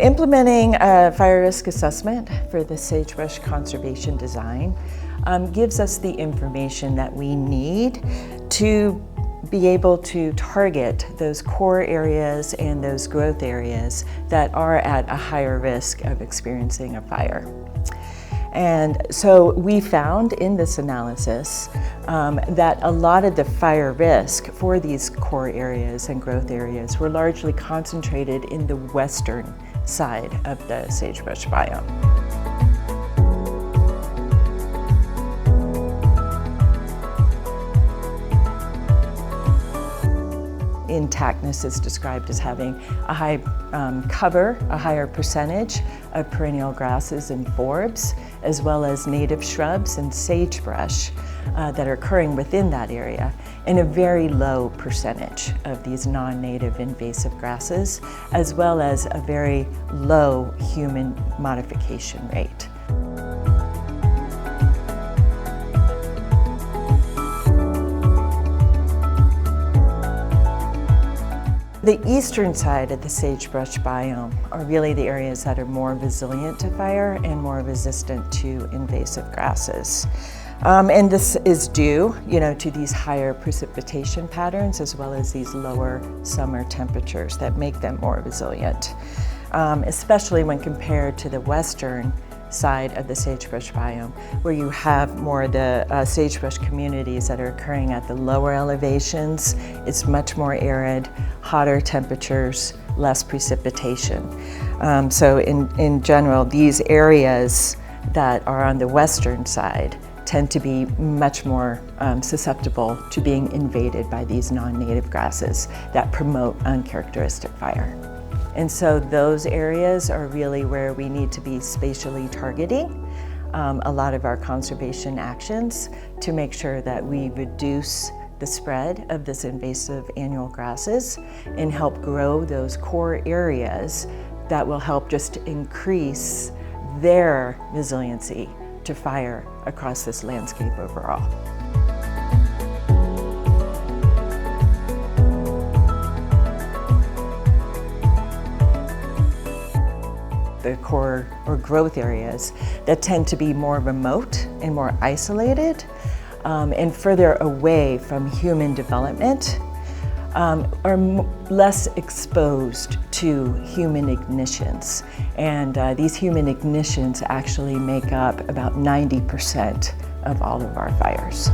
Implementing a fire risk assessment for the sagebrush conservation design gives us the information that we need to be able to target those core areas and those growth areas that are at a higher risk of experiencing a fire. And so we found in this analysis that a lot of the fire risk for these core areas and growth areas were largely concentrated in the western side of the sagebrush biome. Intactness is described as having a high cover, a higher percentage of perennial grasses and forbs, as well as native shrubs and sagebrush that are occurring within that area, and a very low percentage of these non-native invasive grasses, as well as a very low human modification rate. The eastern side of the sagebrush biome are really the areas that are more resilient to fire and more resistant to invasive grasses. And this is due, to these higher precipitation patterns as well as these lower summer temperatures that make them more resilient, especially when compared to the western side of the sagebrush biome, where you have more of the sagebrush communities that are occurring at the lower elevations. It's much more arid, hotter temperatures, less precipitation. So in general, these areas that are on the western side tend to be much more susceptible to being invaded by these non-native grasses that promote uncharacteristic fire. And so those areas are really where we need to be spatially targeting a lot of our conservation actions to make sure that we reduce the spread of this invasive annual grasses and help grow those core areas that will help just increase their resiliency to fire across this landscape overall. The core or growth areas that tend to be more remote and more isolated and further away from human development are less exposed to human ignitions. And these human ignitions actually make up about 90% of all of our fires.